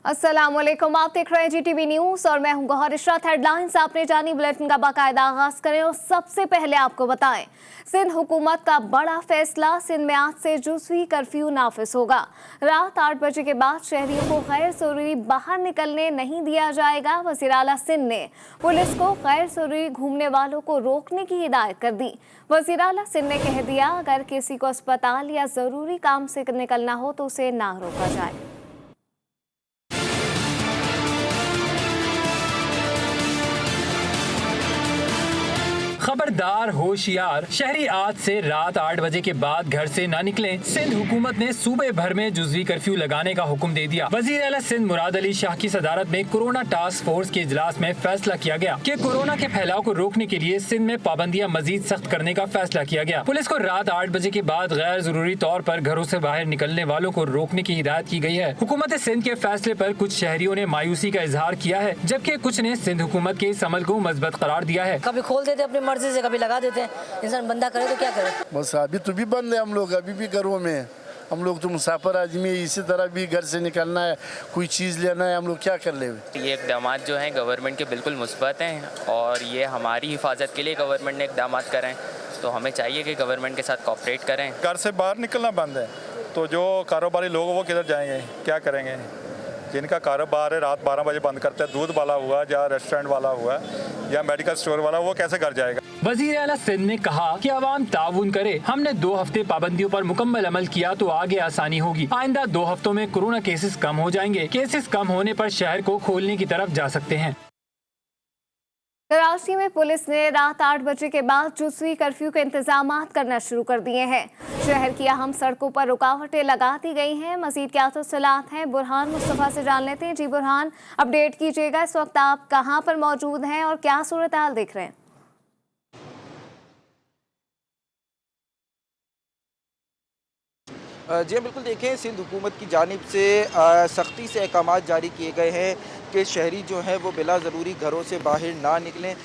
अस्सलामुअलैकुम, आप देख रहे हैं जीटीवी न्यूज और मैं हूं गौहर इशरत। हेडलाइंस आपने जानी, बुलेटिन का बाकायदा आगाज करें और सबसे पहले आपको बताएं, सिंध हुकूमत का बड़ा फैसला। सिंध में आज से जुज़वी कर्फ्यू नाफिज होगा। रात 8 बजे के बाद शहरियों को गैर जरूरी बाहर निकलने नहीं दिया जाएगा। वज़ीर आला सिंध ने पुलिस को गैर जरूरी घूमने वालों को रोकने की हिदायत कर दी। वज़ीर आला सिंध ने कह दिया, अगर किसी को अस्पताल या जरूरी काम से निकलना हो तो उसे ना रोका जाए। खबरदार, होशियार, शहरी आज से रात 8 बजे के बाद घर से ना निकलें। सिंध हुकूमत ने सूबे भर में जुज़वी कर्फ्यू लगाने का हुक्म दे दिया। वज़ीर आला सिंध मुराद अली शाह की सदारत में कोरोना टास्क फोर्स के इजलास में फैसला किया गया कि कोरोना के फैलाव को रोकने के लिए सिंध में पाबंदियां मजीद सख्त करने का फैसला किया गया। पुलिस को रात 8 बजे के बाद गैर जरूरी तौर पर घरों से बाहर निकलने वालों को रोकने की हिदायत की गई है। हुकूमत सिंध के फैसले पर कुछ शहरियों ने मायूसी का इजहार किया है, जबकि कुछ ने सिंध हुकूमत के इस अमल को मजबूत करार दिया है। कभी खोल देते अपनी मर्जी से, कभी लगा देते हैं। इंसान बंदा करे तो क्या करे। बस अभी तो भी बंद है, हम लोग अभी भी घरों में। हम लोग तो मुसाफिर आदमी, इसी तरह भी घर से निकलना है, कोई चीज़ लेना है, हम लोग क्या कर ले। ये इकदाम जो हैं गवर्नमेंट के बिल्कुल मुस्बत हैं और ये हमारी हिफाजत के लिए गवर्नमेंट ने इकदाम करें, तो हमें चाहिए कि गवर्नमेंट के साथ कोऑपरेट करें। घर से बाहर निकलना बंद है तो जो कारोबारी लोग वो किधर जाएंगे, क्या करेंगे। जिनका कारोबार है रात 12 बजे बंद करते हैं, दूध वाला हुआ या रेस्टोरेंट वाला हुआ या मेडिकल स्टोर वाला, वो कैसे घर जाएगा। वज़ीर आला सिंध ने कहा कि अवाम ताउन करे। हमने 2 हफ्ते पाबंदियों पर मुकम्मल अमल किया तो आगे आसानी होगी। आइंदा 2 हफ्तों में कोरोना केसेस कम हो जाएंगे। केसेस कम होने पर शहर को खोलने की तरफ जा सकते हैं। कराची में पुलिस ने रात 8 बजे के बाद जुज़वी कर्फ्यू के इंतजाम करना शुरू कर दिए हैं। शहर की अहम सड़कों पर रुकावटें लगा दी गई हैं। मजीद क्या तफसीलात हैं, बुरहान मुस्तफ़ा से जान लेते हैं। जी बुरहान, अपडेट कीजिएगा, इस वक्त आप कहां पर मौजूद हैं और क्या सूरत हाल देख रहे हैं। जी बिल्कुल, देखें, सिंध हुकूमत की जानिब से सख्ती से अहकाम जारी किए गए हैं कि शहरी जो हैं वो बिला ज़रूरी घरों से बाहर ना निकलें।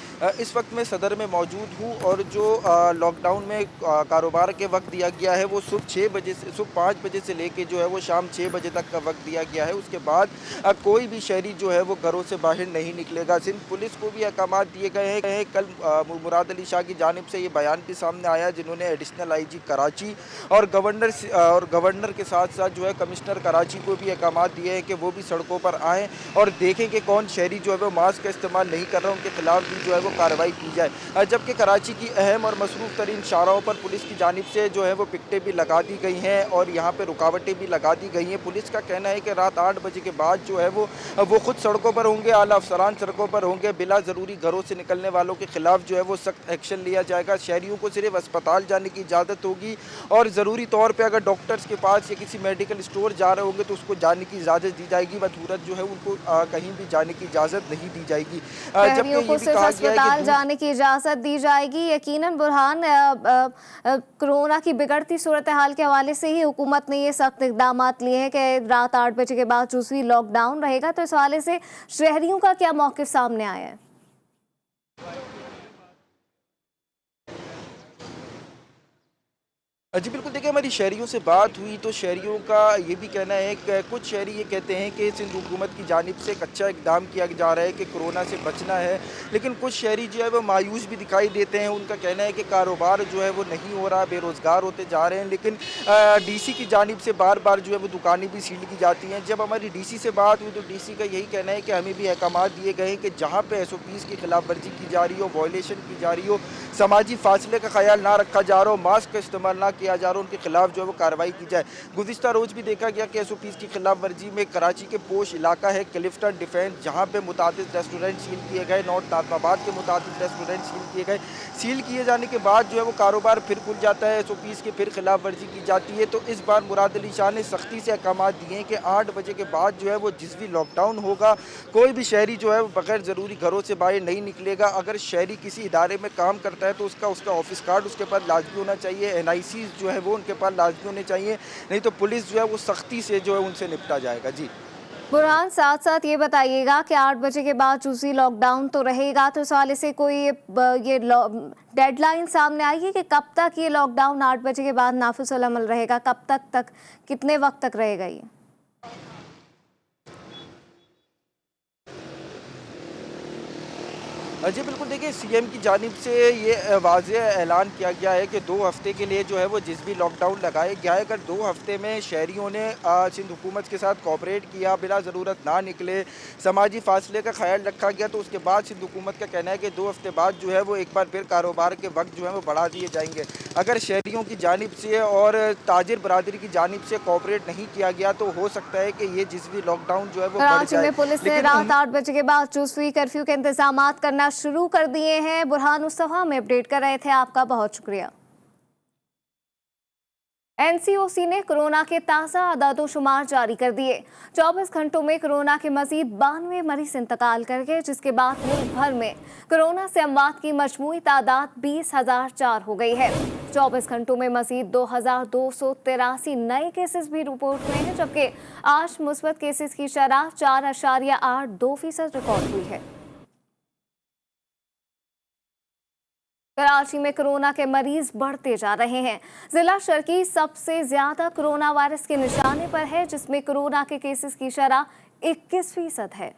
इस वक्त मैं सदर में मौजूद हूँ और जो लॉकडाउन में कारोबार के वक्त दिया गया है वो सुबह 5 बजे से लेके जो है वो शाम 6 बजे तक का वक्त दिया गया है। उसके बाद कोई भी शहरी जो है वो घरों से बाहर नहीं निकलेगा। सिंध पुलिस को भी अहकाम दिए गए हैं। कल मुराद अली शाह की जानिब से ये बयान भी सामने आया, जिन्होंने एडिशनल IG कराची और गवर्नर के साथ साथ जो है कमिश्नर कराची को भी अहकाम दिए हैं कि वो भी सड़कों पर आएँ और देखें कि कौन शहरी जो है वो मास्क का इस्तेमाल नहीं कर रहा, उनके खिलाफ भी जो है वो कार्रवाई की जाए। जबकि कराची की अहम और मसरूफ़ तरीन शाहराहों पर पुलिस की जानिब से जो है वो पिकटें भी लगा दी गई हैं और यहाँ पर रुकावटें भी लगा दी गई हैं। पुलिस का कहना है कि रात 8 बजे के बाद जो है वो खुद सड़कों पर होंगे, आला अफसरान सड़कों पर होंगे। बिला ज़रूरी घरों से निकलने वालों के खिलाफ जो है वो सख्त एक्शन लिया जाएगा। शहरियों को सिर्फ अस्पताल जाने की इजाज़त होगी और ज़रूरी तौर पर अगर डॉक्टर्स के पास या किसी मेडिकल स्टोर जा रहे होंगे तो उसको जाने की इजाज़त दी जाएगी। बतूरत जो है उनको कहीं भी जाने की इजाज़त नहीं दी जाएगी। शहरियों को सिर्फ अस्पताल जाने की इजाज़त दी जाएगी। यकीनन बुरहान, कोरोना की बिगड़ती सूरत हाल के हवाले से ही हुकूमत ने ये सख्त इकदाम लिए हैं कि रात 8 बजे के बाद जुज़वी लॉकडाउन रहेगा, तो इस हवाले से शहरियों का क्या मौक़िफ़ सामने आया है। जी बिल्कुल, देखिए, हमारी शहरियों से बात हुई तो शहरियों का ये भी कहना है कि कुछ शहरी ये कहते हैं कि सिंध हुकूमत की जानिब से एक अच्छा इकदाम किया जा रहा है कि कोरोना से बचना है, लेकिन कुछ शहरी जो है वो मायूस भी दिखाई देते हैं। उनका कहना है कि कारोबार जो है वो नहीं हो रहा, बेरोज़गार होते जा रहे हैं। लेकिन DC की जानिब से बार बार जो है वो दुकानें भी सील की जाती हैं। जब हमारी DC से बात हुई तो DC का यही कहना है कि हमें भी अहकाम दिए गए हैं कि जहाँ पर SOPs की खिलाफ वर्जी की जा रही हो, वायलेशन की जा रही हो, समाजी फासले का ख्याल ना रखा जा रहा हो, मास्क का इस्तेमाल ना किया जा रहा, उनके खिलाफ जो है वो कार्रवाई की जाए। गुज़िश्ता रोज़ भी देखा गया कि SOPs की खिलाफ वर्जी में कराची के पोश इलाका है क्लिफ्टन डिफेंस, जहाँ पे मुतादिद रेस्टोरेंट सील किए गए, नॉर्थ नाज़िमाबाद के मुतादिद रेस्टोरेंट सील किए गए। सील किए जाने के बाद जो है वो कारोबार फिर खुल जाता है, SOPs की फिर खिलाफ वर्जी की जाती है। तो इस बार मुराद अली शाह ने सख्ती से अहकाम दिए हैं कि 8 बजे के बाद जो है वो जुज़वी लॉकडाउन होगा। कोई भी शहरी जो है वो बगैर ज़रूरी घरों से बाहर नहीं निकलेगा। अगर शहरी किसी इदारे में काम करता है तो उसका ऑफिस कार्ड उसके पास लाजमी होना चाहिए, NIC जो है वो उनके पास लाजमी होने चाहिए, नहीं तो पुलिस जो है वो सख्ती से जो है उनसे निपटा जाएगा। जी बुरहान, साथ साथ ये बताइएगा कि 8 बजे के बाद जुज़वी लॉकडाउन तो रहेगा, तो इस वाले से कोई ये डेडलाइन सामने आई है कि कब तक ये लॉकडाउन 8 बजे के बाद नाफिज़ अमल रहेगा, कब तक कितने वक्त तक रहेगा ये। जी बिल्कुल, देखिए सीएम की जानिब से ये वाज़ेह ऐलान किया गया है कि 2 हफ्ते के लिए जो है वो जिस भी लॉकडाउन लगाया गया है, अगर 2 हफ्ते में शहरियों ने सिंध हुकूमत के साथ कोऑपरेट किया, बिला ज़रूरत ना निकले, समाजी फासले का ख्याल रखा गया, तो उसके बाद सिंध हुकूमत का कहना है कि 2 हफ्ते बाद जो है वो एक बार फिर कारोबार के वक्त जो है वो बढ़ा दिए जाएंगे। अगर शहरियों की जानिब से और ताजिर बरादरी की जानिब से कोऑपरेट नहीं किया गया तो हो सकता है कि ये जिस भी लॉकडाउन जो है वो बढ़ कराची जाए। में पुलिस ने रात 8 बजे के बाद जुज़वी कर्फ्यू के इंतजाम करना शुरू कर दिए हैं। बुरहान मुस्तफा में अपडेट कर रहे थे, आपका बहुत शुक्रिया। एनसीओसी ने कोरोना के ताज़ा आदादोशुमार जारी कर दिए। 24 घंटों में कोरोना के मजीद 92 मरीज इंतकाल कर गए, जिसके बाद मुल्क भर में कोरोना से अमवात की मजमूई तादाद 20,004 हो गई है। 24 घंटों में मजीद 2,283 नए केसेस भी रिपोर्ट हुए हैं, जबकि आज मुस्बत केसेस की शरह 4.82% रिकॉर्ड हुई है। कराची में कोरोना के मरीज बढ़ते जा रहे हैं। जिला शर्की सबसे ज्यादा कोरोना वायरस के निशाने पर है, जिसमें कोरोना के केसेस की शरह 21% है।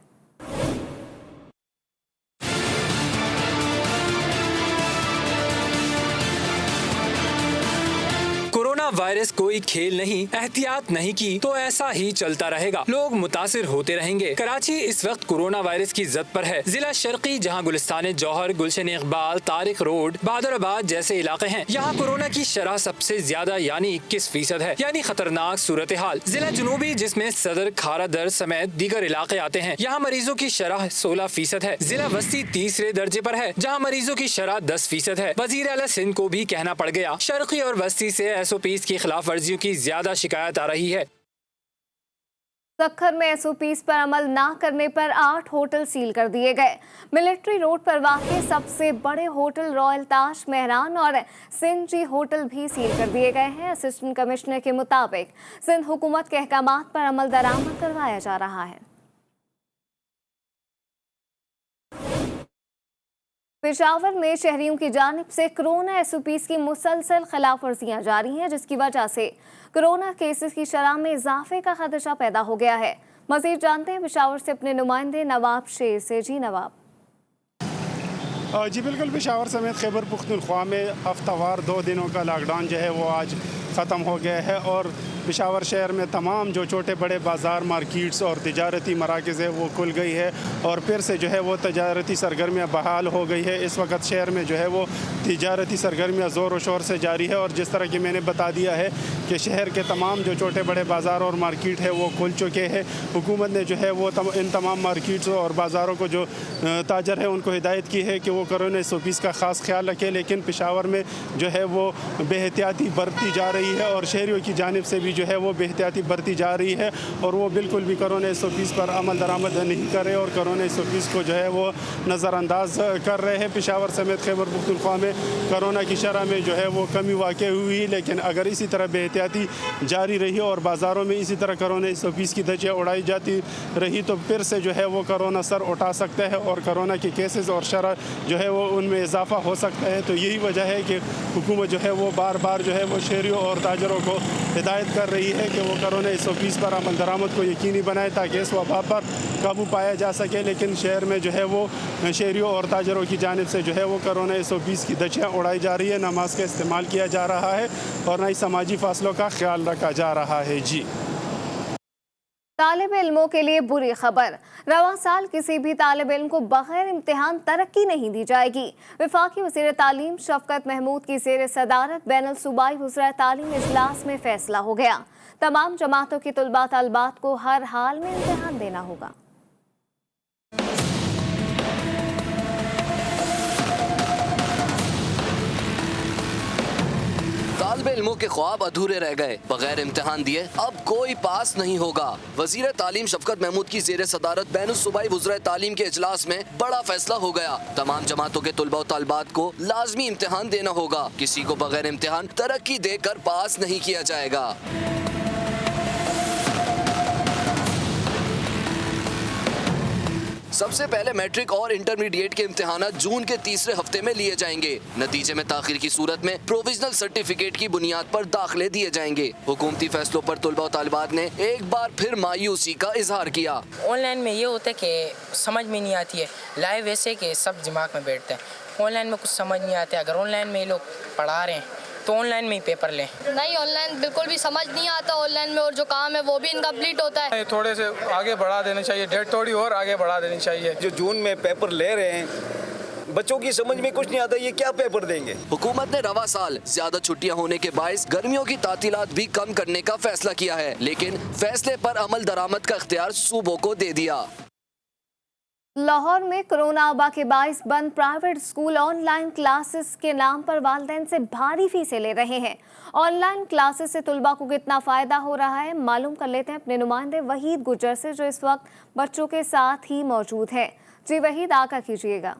कोरोना वायरस कोई खेल नहीं, एहतियात नहीं की तो ऐसा ही चलता रहेगा, लोग मुतासिर होते रहेंगे। कराची इस वक्त कोरोना वायरस की जद पर है। जिला शर्की जहां गुलिस्तान जौहर, गुलशन इकबाल, तारिक रोड, बहादुराबाद जैसे इलाके हैं, यहाँ कोरोना की शरह सबसे ज्यादा यानी 21% है, यानी खतरनाक सूरत हाल। जिला जुनूबी जिसमें सदर, खारा दर समेत दीगर इलाके आते हैं, यहाँ मरीजों की शरह 16% है। जिला वस्ती तीसरे दर्जे पर है, जहाँ मरीजों की शरह 10% है। वजीर आला सिंध को भी कहना पड़ गया। शर्की और वस्ती से एसओपीज की खिलाफ वर्जियों की ज्यादा शिकायत आ रही है। सक्खर में एसओपीज पर अमल न करने पर 8 होटल सील कर दिए गए। मिलिट्री रोड पर वाक़ई सबसे बड़े होटल रॉयल ताज, मेहरान और सिंध जी होटल भी सील कर दिए गए हैं। असिस्टेंट कमिश्नर के मुताबिक सिंध हुकूमत के अहकामात पर अमल दरामद करवाया जा रहा है। पेशावर में शहरियों की जानिब से कोरोना एसओपीज की मुसलसल खिलाफ वर्जियां जारी हैं, जिसकी वजह से कोरोना केसेस की शरह में इजाफे का खदशा पैदा हो गया है। मजीद जानते हैं पेशावर से अपने नुमाइंदे नवाब शेर से। जी नवाब। जी बिल्कुल, पेशावर समेत खैबर पुख्तनख्वा में हफ्तावार 2 दिनों का लॉकडाउन जो है वो आज ख़त्म हो गया है और पेशावर शहर में तमाम जो छोटे बड़े बाज़ार, मार्केट्स और तिजारती मराकज़ है वो खुल गई है और फिर से जो है वो तिजारती सरगर्मियाँ बहाल हो गई है। इस वक्त शहर में जो है वो तिजारती सरगर्मियाँ ज़ोर व शोर से जारी है और जिस तरह की मैंने बता दिया है कि शहर के तमाम जो छोटे बड़े बाज़ार और मार्केट है वो खुल चुके हैं। हुकूमत ने जो है वो इन तमाम मार्केट्स और बाज़ारों को जो ताजर है उनको हिदायत की है कि वो कोरोना एसओपीज़ का ख़ास ख्याल रखें, लेकिन पेशावर में जो है वो बेहतियाती बरती जा रही है और शहरियों की जानिब से भी जो है वो बेहतियाती बरती जा रही है और वो बिल्कुल भी कोरोना एसओपीज़ पर अमल दरामद नहीं कर रहे और कोरोना एसओपीज़ को जो है वो नज़रअंदाज कर रहे हैं। पेशावर समेत खैबर पुख्तनख्वा में कोरोना की शरह में जो है वो कमी वाक़ई हुई, लेकिन अगर इसी तरह बेहतियाती जारी रही और बाज़ारों में इसी तरह कोरोना एसओपीज़ की धज्जियाँ उड़ाई जाती रही तो फिर से जो है वो कोरोना सर उठा सकता है और कोरोना के केसेस और शरह जो है वो उनमें इजाफा हो सकता है। तो यही वजह है कि हुकूमत जो है वो बार बार जो है वो शहरियों और ताजरों को हिदायत कर रही है कि वो कोरोना एसओपीज़ पर अमल दरामद को यकीनी बनाए ताकि इस वबा पर काबू पाया जा सके। लेकिन शहर में जो है वो शहरियों और ताजरों की जानिब से जो है वो कोरोना एसओपीज़ की धज्जियाँ उड़ाई जा रही है, नमाज का इस्तेमाल किया जा रहा है और न ही समाजी फासलों का ख्याल रखा जा रहा है। जी तालिब इल्मों के लिए बुरी खबर, रवां साल किसी भी तालिब इल्म को बगैर इम्तिहान तरक्की नहीं दी जाएगी। वफाकी वज़ीर तालीम शफकत महमूद की ज़ेर सदारत बैनुल सूबाई वज़राए तालीम इजलास में फैसला हो गया। तमाम जमातों की तुलबा तलबात को हर हाल में इम्तिहान देना होगा। तालिब इल्मों के ख्वाब अधूरे रह गए, बगैर इम्तिहान दिए अब कोई पास नहीं होगा। वज़ीर तालीम शफकत महमूद की ज़ेर सदारत बैनुल सूबाई वज़राए तालीम के इजलास में बड़ा फैसला हो गया। तमाम जमातों के तुलबा तलबात को लाजमी इम्तिहान देना होगा, किसी को बगैर इम्तिहान तरक्की देकर पास नहीं किया जाएगा। सबसे पहले मैट्रिक और इंटरमीडिएट के इम्तिहान जून के तीसरे हफ्ते में लिए जाएंगे। नतीजे में ताखिर की सूरत में प्रोविजनल सर्टिफिकेट की बुनियाद पर दाखिले दिए जाएंगे। हुकूमती फैसलों पर तुलबा और तालिबात ने एक बार फिर मायूसी का इजहार किया। ऑनलाइन में ये होता है कि समझ में नहीं आती है, लाइव ऐसे कि सब दिमाग में बैठता है। ऑनलाइन में कुछ समझ नहीं आता है। अगर ऑनलाइन में ये लोग पढ़ा रहे हैं तो ऑनलाइन में ही पेपर लें। नहीं, ऑनलाइन बिल्कुल भी समझ नहीं आता ऑनलाइन में, और जो काम है वो भी इनकम्प्लीट होता है। थोड़े से आगे बढ़ा देनी चाहिए, डेट थोड़ी और आगे बढ़ा देनी चाहिए। जो जून में पेपर ले रहे हैं, बच्चों की समझ में कुछ नहीं आता, ये क्या पेपर देंगे। हुकूमत ने रवा साल ज्यादा छुट्टियां होने के बायस गर्मियों की तातीलात भी कम करने का फैसला किया है, लेकिन फैसले पर अमल दरामद का इख्तियार सूबों को दे दिया। लाहौर में कोरोना वबा के बायस बंद प्राइवेट स्कूल ऑनलाइन क्लासेस के नाम पर वालिदैन से भारी फीसें ले रहे हैं। ऑनलाइन क्लासेस से तुलबा को कितना फ़ायदा हो रहा है, मालूम कर लेते हैं अपने नुमाइंदे वहीद गुजर से, जो इस वक्त बच्चों के साथ ही मौजूद है। जी वहीद, आगा कीजिएगा।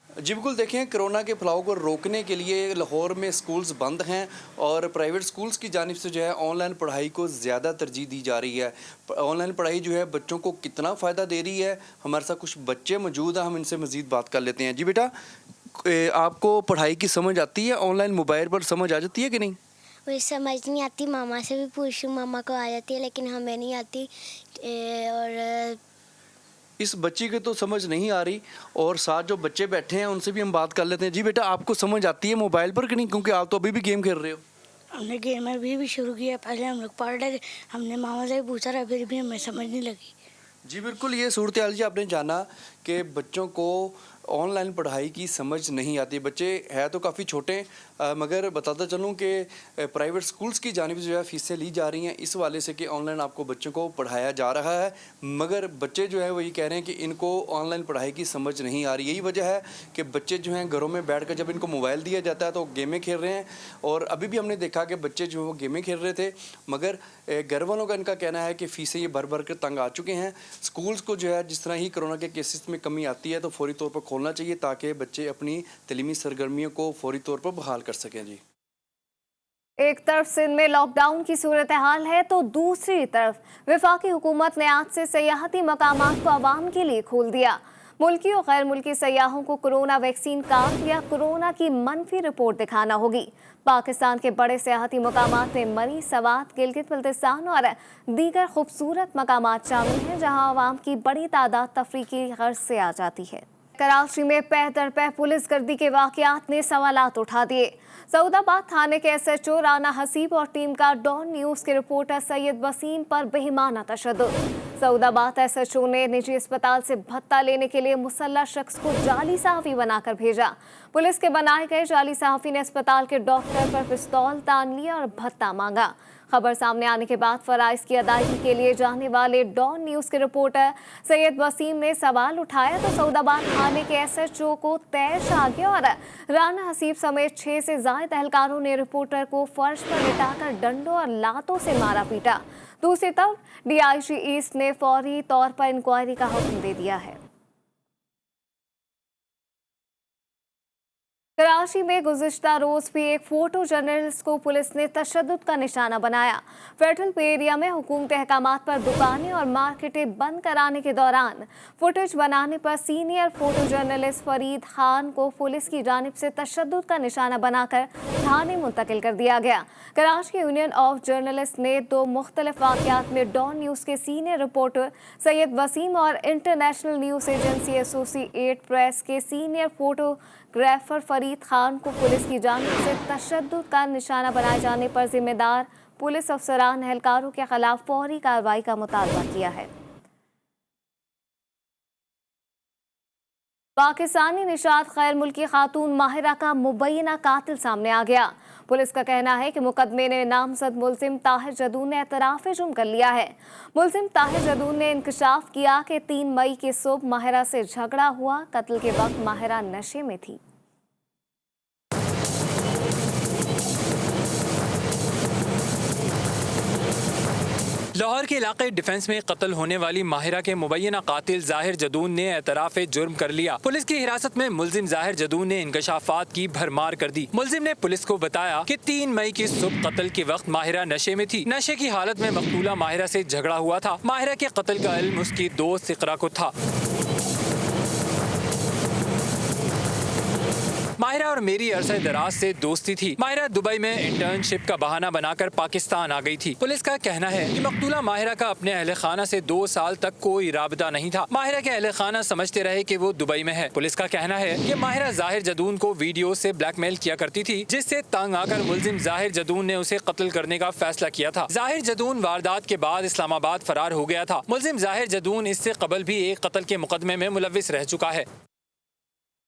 जी बिल्कुल, देखें, कोरोना के फैलाव को रोकने के लिए लाहौर में स्कूल्स बंद हैं और प्राइवेट स्कूल्स की जानिब से जो है ऑनलाइन पढ़ाई को ज़्यादा तरजीह दी जा रही है। ऑनलाइन पढ़ाई जो है बच्चों को कितना फ़ायदा दे रही है, हमारे साथ कुछ बच्चे मौजूद हैं, हम इनसे मज़ीद बात कर लेते हैं। जी बेटा, आपको पढ़ाई की समझ आती है? ऑनलाइन मोबाइल पर समझ आ जाती है कि नहीं? मुझे समझ नहीं आती, मामा से भी पूछूं, मामा को आ जाती है लेकिन हमें नहीं आती। और इस बच्ची की तो समझ नहीं आ रही, और साथ जो बच्चे बैठे हैं उनसे भी हम बात कर लेते हैं। जी बेटा, आपको समझ आती है मोबाइल पर कि नहीं, क्योंकि आप तो अभी भी गेम खेल रहे हो? हमने गेम अभी भी शुरू किया, पहले हम लोग पढ़ रहे थे, हमने मामा से भी पूछा रहा, फिर भी हमें समझ नहीं लगी। जी बिल्कुल, ये सूरत हाल जी आपने जाना कि बच्चों को ऑनलाइन पढ़ाई की समझ नहीं आती। बच्चे है तो काफ़ी छोटे, मगर बताता चलूँ कि प्राइवेट स्कूल्स की जानिब जो है फ़ीसें ली जा रही हैं इस वाले से कि ऑनलाइन आपको बच्चों को पढ़ाया जा रहा है, मगर बच्चे जो है वो ये कह रहे हैं कि इनको ऑनलाइन पढ़ाई की समझ नहीं आ रही। यही वजह है कि बच्चे जो हैं घरों में बैठकर जब इनको मोबाइल दिया जाता है तो गेमें खेल रहे हैं, और अभी भी हमने देखा कि बच्चे जो वो गेमें खेल रहे थे, मगर घर वालों का इनका कहना है कि फ़ीसें ये भर भर कर तंग आ चुके हैं। स्कूल्स को जो है जिस तरह ही कोरोना के केसेस में कमी आती है तो फौरी तौर पर खोलना चाहिए ताकि बच्चे अपनी तलीमी सरगर्मियों को फौरी तौर पर बहाल कर सकें। जी, एक तरफ सिंध में लॉकडाउन की सूरत हाल है तो दूसरी तरफ वफाकी हुकूमत ने आज से सयाहती मकामात को आवाम के लिए खोल दिया। मुल्की और गैर मुल्की सयाहों को कोरोना वैक्सीन कार्ड या कोरोना की मनफी रिपोर्ट दिखाना होगी। पाकिस्तान के बड़े सयाहती मकामात में मरी, सवात, गिलगित बल्तिस्तान और दीगर खूबसूरत मकामात शामिल हैं, जहां आवाम की बड़ी तादाद तफरीह की गर्ज से आ जाती है। कराची में पह दर पह पुलिस गर्दी के वाकयात ने सवालात उठा दिए। सऊदाबाद थाने के SHO राना हसीब और टीम का डॉन न्यूज़ के रिपोर्टर सैयद वसीम पर बेईमाना तशद्दुद। सऊदाबाद SHO ने निजी अस्पताल से भत्ता लेने के लिए मुसल्लह शख्स को जाली सहाफ़ी बनाकर भेजा। पुलिस के बनाए गए जाली सहाफ़ी ने अस्पताल के डॉक्टर पर पिस्तौल तान लिया और भत्ता मांगा। खबर सामने आने के बाद फराइज की अदायगी के लिए जाने वाले डॉन न्यूज़ के रिपोर्टर सैयद वसीम ने सवाल उठाया तो सऊदाबाद थाने के SHO को तैश आ गया और राना हसीब समेत 6 से ज़ायद एहलकारों ने रिपोर्टर को फर्श पर लिटाकर डंडों और लातों से मारा पीटा। दूसरी तरफ DIG ईस्ट ने फौरी तौर पर इंक्वायरी का हुक्म दे दिया है। कराची में गुज़िश्ता रोज़ भी एक फोटो जर्नलिस्ट को पुलिस ने तशद्दुद का निशाना बनाया। फेडरल पे एरिया में हुकूमती अहकामात पर दुकानें और मार्केटें बंद कराने के दौरान फुटेज बनाने पर senior photo journalist Farid Khan को पुलिस की जानिब से तशद्दुद का निशाना बनाकर थाने मुंतकिल कर दिया गया। कराची यूनियन ऑफ जर्नलिस्ट ने 2 मुख्तलिफ वाक़यात में डॉन न्यूज़ के सीनियर रिपोर्टर सैयद वसीम और international news agency associate press के सीनियर फोटोग्राफर फरीद खान को पुलिस की जानिब से तशद्दुद का निशाना बनाए जाने पर जिम्मेदार पुलिस अफसरान एहलकारों के खिलाफ फौरी कार्रवाई का मुतालबा किया है। पाकिस्तानी निशात गैर मुल्की खातून माहिरा का मुबैना कातिल सामने आ गया। पुलिस का कहना है कि मुकदमे ने नामजद मुल्जिम ताहिर जदून ने एतराफ़ जुर्म कर लिया है। मुल्जिम ताहिर जदून ने इंकशाफ किया कि 3 मई की सुबह माहिरा से झगड़ा हुआ। कत्ल के वक्त माहिरा नशे में थी। लाहौर के इलाके डिफेंस में कत्ल होने वाली माहिरा के मुबैना कातिल जाहिर जदून ने एतराफ जुर्म कर लिया। पुलिस की हिरासत में मुलजिम जाहिर जदून ने इंकशाफात की भरमार कर दी। मुलजिम ने पुलिस को बताया कि 3 मई की सुबह कत्ल के वक्त माहिरा नशे में थी। नशे की हालत में मकतूला माहिरा से झगड़ा हुआ था। माहिरा के कत्ल का इल्म उसकी दोस्त इकरा को था। माहिरा और मेरी अरसे दराज से दोस्ती थी। माहिरा दुबई में इंटर्नशिप का बहाना बनाकर पाकिस्तान आ गई थी। पुलिस का कहना है कि मकतूला माहिरा का अपने अहले खाना से 2 साल तक कोई राबता नहीं था। माहिरा के अहले खाना समझते रहे कि वो दुबई में है। पुलिस का कहना है कि माहिरा जाहिर जदून को वीडियो से ब्लैकमेल किया करती थी, जिससे तंग आकर मुलजिम जाहिर जदून ने उसे कत्ल करने का फैसला किया था। जाहिर जदून वारदात के बाद इस्लामाबाद फरार हो गया था। मुलजिम जाहिर जदून इससे कबल भी एक कत्ल के मुकदमे में मुलविस रह चुका है।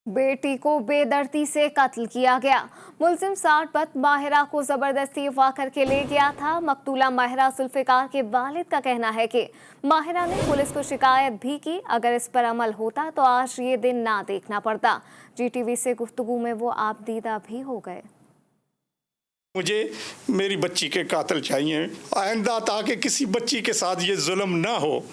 बेटी को बेदर्दी से कत्ल किया गया। मुलजिम 60 बत माहिरा को जबरदस्ती अगवा करके ले गया था। मकतूला माहिरा जुल्फिकार के वालिद का कहना है कि माहिरा ने पुलिस को शिकायत भी की। अगर इस पर अमल होता तो आज ये दिन ना देखना पड़ता। GTV से गुफ्तगू में वो आप दीदा भी हो गए। मुझे मेरी बच्ची के कातिल चाहिए। आइंदा ताकि किसी बच्ची के साथ ये जुल्म ना हो,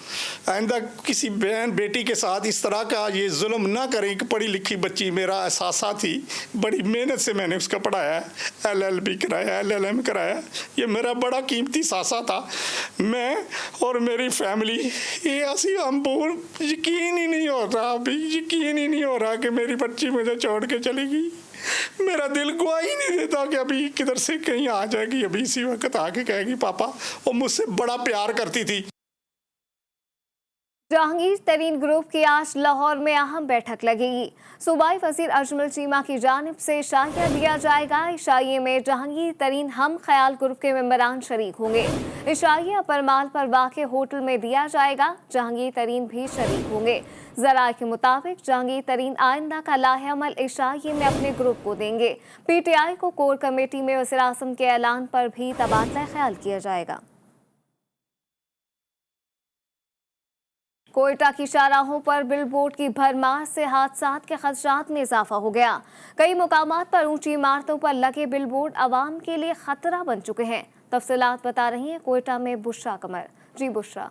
आइंदा किसी बहन बेटी के साथ इस तरह का ये जुल्म ना करें कि पढ़ी लिखी बच्ची, मेरा एहसासा थी, बड़ी मेहनत से मैंने उसका पढ़ाया, LLB कराया, LLM कराया, ये मेरा बड़ा कीमती सासा था। मैं और मेरी फैमिली ये ऐसी हम यकीन ही नहीं होता, अभी यकीन ही नहीं हो रहा कि मेरी बच्ची मुझे छोड़ के चली गई। मेरा दिल गवाही नहीं देता कि अभी किधर से कहीं आ जाएगी, अभी इसी वक्त आके कहेगी पापा वो मुझसे बड़ा प्यार करती थी। जहांगीर तरीन ग्रुप की आज लाहौर में अहम बैठक लगेगी। सूबाई वजीर अजमल चीमा की जानिब से इशाइया दिया जाएगा। इशाइये में जहांगीर तरीन हम ख्याल ग्रुप के मेंबरान शरीक होंगे। इशाइया परमाल पर वाक़े होटल में दिया जाएगा। जहांगीर तरीन भी शरीक होंगे। ज़राए के मुताबिक जहांगीर तरीन आइंदा का लाहेअमल इशाइये में अपने ग्रुप को देंगे। PTI को कोर कमेटी में वज़ीर आज़म के ऐलान पर भी तबादला ख्याल किया जाएगा। कोयटा की शाहराहों पर बिलबोर्ड की भरमार से हादसात के खदशात में इजाफा हो गया। कई मुकामात पर ऊंची इमारतों पर लगे बिलबोर्ड आवाम के लिए खतरा बन चुके हैं। तफसीलात बता रही हैं कोयटा में बुशरा कमर। जी बुशरा।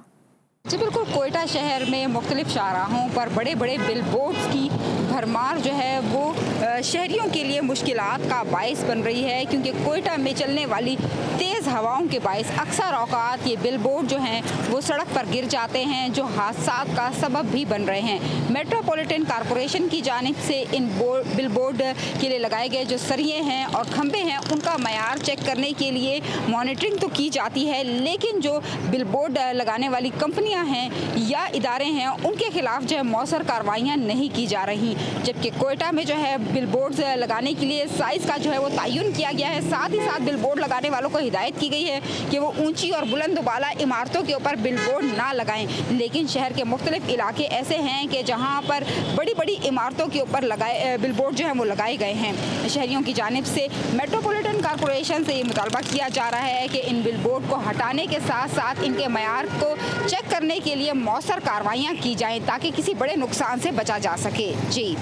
जी बिल्कुल, कोयटा शहर में मुख्तलिफ शाहराहों पर बड़े बड़े बिलबोर्ड्स की भरमार जो है वो शहरियों के लिए मुश्किलात का बायस बन रही है, क्योंकि कोयटा में चलने वाली तेज़ हवाओं के बायस अक्सर औकात ये बिलबोर्ड जो हैं वो सड़क पर गिर जाते हैं, जो हादसात का सबब भी बन रहे हैं। मेट्रोपॉलिटन कॉरपोरेशन की जानिब से इन बिलबोर्ड के लिए लगाए गए जो सरिये हैं और खंभे हैं उनका मयार चेक करने के लिए मॉनिटरिंग तो की जाती है, लेकिन जो बिलबोर्ड लगाने वाली कंपनियां हैं या इदारे हैं उनके खिलाफ जो है मौसर कार्रवाइयाँ नहीं की जा रही। जबकि कोयटा में जो है बिलबोर्ड्स लगाने के लिए साइज़ का जो है वो तयन किया गया है। साथ ही साथ बिलबोर्ड लगाने वालों को हिदायत की गई है कि वो ऊंची और बुलंद बाला इमारतों के ऊपर बिलबोर्ड ना लगाएं। लेकिन शहर के मुख्तलिफ इलाके ऐसे हैं कि जहाँ पर बड़ी बड़ी इमारतों के ऊपर लगाए बिलबोर्ड जो है वो लगाए गए हैं। शहरियों की जानिब से मेट्रोपॉलिटन कॉरपोरेशन से ये मुतालबा किया जा रहा है कि इन बिलबोर्ड को हटाने के साथ साथ इनके मयार को चेक करने के लिए मौसर कार्रवाइयाँ की जाएँ ताकि किसी बड़े नुकसान से बचा जा सके। जी।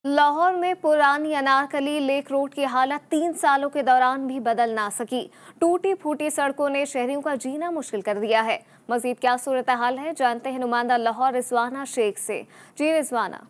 लाहौर में पुरानी अनारकली लेक रोड की हालत 3 सालों के दौरान भी बदल ना सकी। टूटी फूटी सड़कों ने शहरियों का जीना मुश्किल कर दिया है। मजीद क्या सूरत हाल है जानते हैं नुमाइंदा लाहौर रिजवाना शेख से। जी रिजवाना।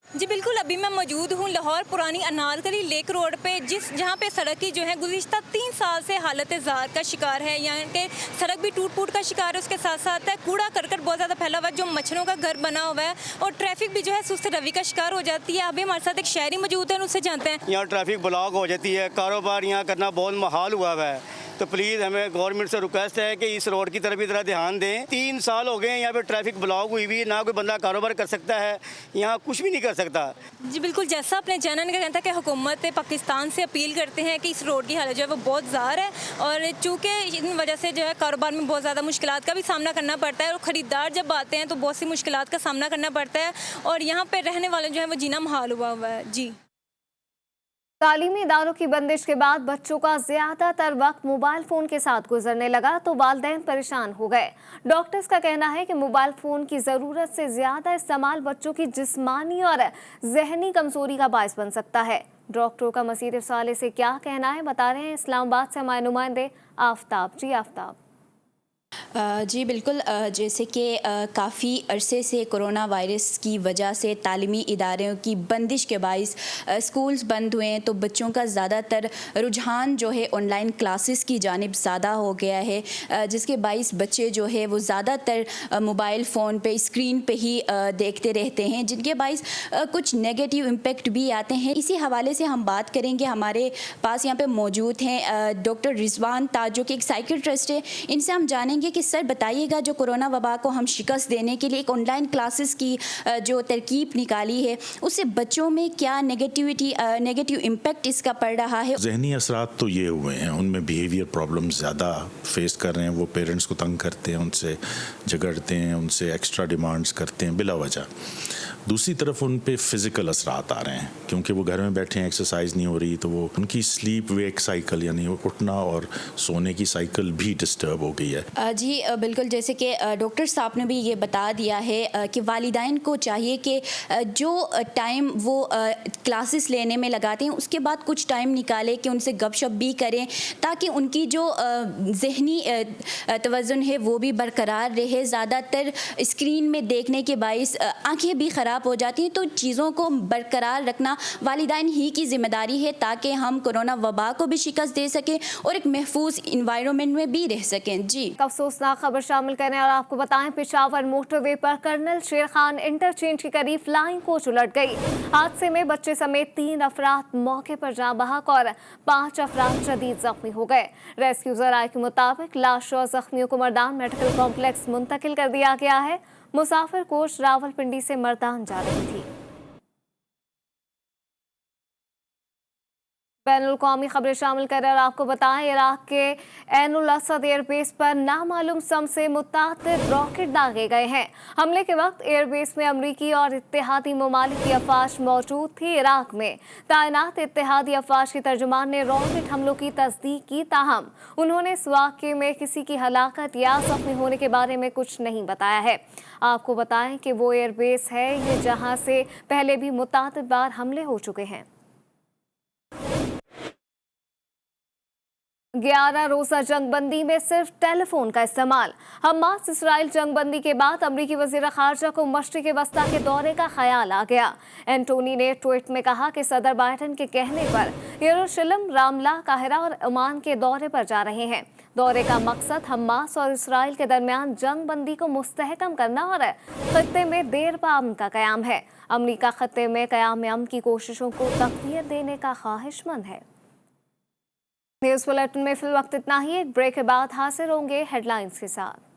जी बिल्कुल, अभी मैं मौजूद हूँ लाहौर पुरानी अनारकली लेक रोड पे, जहाँ पे सड़क की जो है गुज़िश्ता 3 साल से हालत ज़ार का शिकार है। यहाँ के सड़क भी टूट फूट का शिकार है, उसके साथ साथ है कूड़ा करकट बहुत ज़्यादा फैला हुआ है, जो मच्छरों का घर बना हुआ है, और ट्रैफिक भी जो है सुस्त रवि का शिकार हो जाती है। अभी हमारे साथ एक शहरी मौजूद है, उससे जानते हैं। यहाँ ट्रैफिक ब्लॉक हो जाती है, कारोबार यहाँ करना बहुत मुहाल हुआ है। तो प्लीज़ हमें गवर्नमेंट से रिक्वेस्ट है कि इस रोड की तरफ भी ज़रा ध्यान दें। 3 साल हो गए यहाँ पे ट्रैफिक ब्लॉक हुई हुई, ना कोई बंदा कारोबार कर सकता है, यहाँ कुछ भी नहीं कर सकता। जी बिल्कुल, जैसा आपने जाना का कहता है कि हुकूमत पाकिस्तान से अपील करते हैं कि इस रोड की हालत जो है वो बहुत ज़ार है, और चूँकि इन वजह से जो है कारोबार में बहुत ज़्यादा मुश्किलात का भी सामना करना पड़ता है, और ख़रीदार जब आते हैं तो बहुत सी मुश्किलात का सामना करना पड़ता है, और यहाँ पर रहने वाले जो है वो जीना मुहाल हुआ है। जी। तालीमी इदारों की बंदिश के बाद बच्चों का ज्यादातर वक्त मोबाइल फोन के साथ गुजरने लगा तो वालिदैन परेशान हो गए। डॉक्टर्स का कहना है कि मोबाइल फोन की जरूरत से ज्यादा इस्तेमाल बच्चों की जिस्मानी और जहनी कमजोरी का बायस बन सकता है। डॉक्टरों का मजीद इफसाले से क्या कहना है बता रहे हैं इस्लामाबाद से हमारे नुमाइंदे आफ्ताब। जी आफ्ताब। जी बिल्कुल, जैसे कि काफ़ी अरसे से कोरोना वायरस की वजह से तालीमी इदारों की बंदिश के बाइस स्कूल्स बंद हुए हैं, तो बच्चों का ज़्यादातर रुझान जो है ऑनलाइन क्लासेस की जानिब ज़्यादा हो गया है, जिसके बाइस बच्चे जो है वो ज़्यादातर मोबाइल फ़ोन पे स्क्रीन पे ही देखते रहते हैं, जिनके बाइस कुछ नेगेटिव इम्पेक्ट भी आते हैं। इसी हवाले से हम बात करेंगे, हमारे पास यहाँ पे मौजूद हैं डॉक्टर रिजवान ताज, जो कि एक साइकियाट्रिस्ट है। इनसे हम जानेंगे कि सर बताइएगा, जो कोरोना वबा को हम शिकस्त देने के लिए एक ऑनलाइन क्लासेस की जो तरकीब निकाली है, उससे बच्चों में क्या नेगेटिव इम्पैक्ट इसका पड़ रहा है? ज़हनी असरात तो ये हुए हैं, उनमें बिहेवियर प्रॉब्लम्स ज़्यादा फेस कर रहे हैं, वो पेरेंट्स को तंग करते हैं, उनसे झगड़ते हैं, उनसे एक्स्ट्रा डिमांड्स करते हैं बिला वजह। दूसरी तरफ उन पे फ़िज़िकल असरात आ रहे हैं, क्योंकि वो घर में बैठे हैं, एक्सरसाइज नहीं हो रही, तो वो उनकी स्लीप वेक साइकिल यानी वो उठना और सोने की साइकिल भी डिस्टर्ब हो गई है। जी बिल्कुल, जैसे कि डॉक्टर साहब ने भी ये बता दिया है कि वालिदैन को चाहिए कि जो टाइम वो क्लासेस लेने में लगाते हैं, उसके बाद कुछ टाइम निकालें कि उनसे गपशप भी करें, ताकि उनकी जो ज़हनी तवज़ुन है वो भी बरकरार रहे। ज़्यादातर स्क्रीन में देखने के बाइस आँखें भी ख़राब हो जाती हैं, तो चीज़ों को बरकरार रखना वालिदैन ही की ज़िम्मेदारी है, ताकि हम कोरोना वबा को भी शिकस्त दे सकें और एक महफूज इन्वायरमेंट में भी रह सकें। जी, अफसोसनाक खबर शामिल करें और आपको बताएं, पेशावर मोटरवे पर कर्नल शेर खान इंटरचेंज के करीब फ्लाइंग कोच उलट गई। हादसे में बच्चे समेत 3 अफराद मौके पर जाँ बहक और 5 अफराद शदीद जख्मी हो गए। रेस्क्यू ज़राए के मुताबिक लाश और जख्मियों को मर्दान मेडिकल कॉम्प्लेक्स मुंतकिल कर दिया गया है। मुसाफिर कोच रावलपिंडी से मर्दान जा रही थी। बैनुल कौमी खबरें शामिल कर और आपको बताएं, इराक के ऐनुल असद एयरबेस पर नामालूम सम से मुतादिद रॉकेट दागे गए हैं। हमले के वक्त एयरबेस में अमरीकी और इत्तेहादी ममालिक की अफवाज मौजूद थी। इराक में तैनात इत्तेहादी अफवाज के तर्जुमान ने रॉकेट हमलों की तस्दीक की, ताहम उन्होंने इस वाक़े में किसी की हलाकत या जख्मी होने के बारे में कुछ नहीं बताया है। आपको बताएं कि वो एयरबेस है ये जहां से पहले भी मुतादिद बार हमले हो चुके हैं। 11 रोज़ा जंगबंदी में सिर्फ टेलीफोन का इस्तेमाल। हमास इसराइल जंगबंदी के बाद अमरीकी वज़ीर ख़ारजा को मशरिक़ वस्ता के दौरे का ख्याल आ गया। एंटोनी ने ट्वीट में कहा कि सदर बाइडन के कहने पर यरूशलेम, रामला, काहिरा और ओमान के दौरे पर जा रहे हैं। दौरे का मकसद हमास और इसराइल के दरमियान जंगबंदी को मुस्तहकम करना और खत्ते में देर पा अमन का क़याम है। अमरीका खत्ते में क़याम अमन की कोशिशों को तक़वीत देने का ख्वाहिशमंद है। न्यूज़ बुलेटिन में फिल वक्त इतना ही। एक ब्रेक के बाद हाजिर होंगे हेडलाइंस के साथ।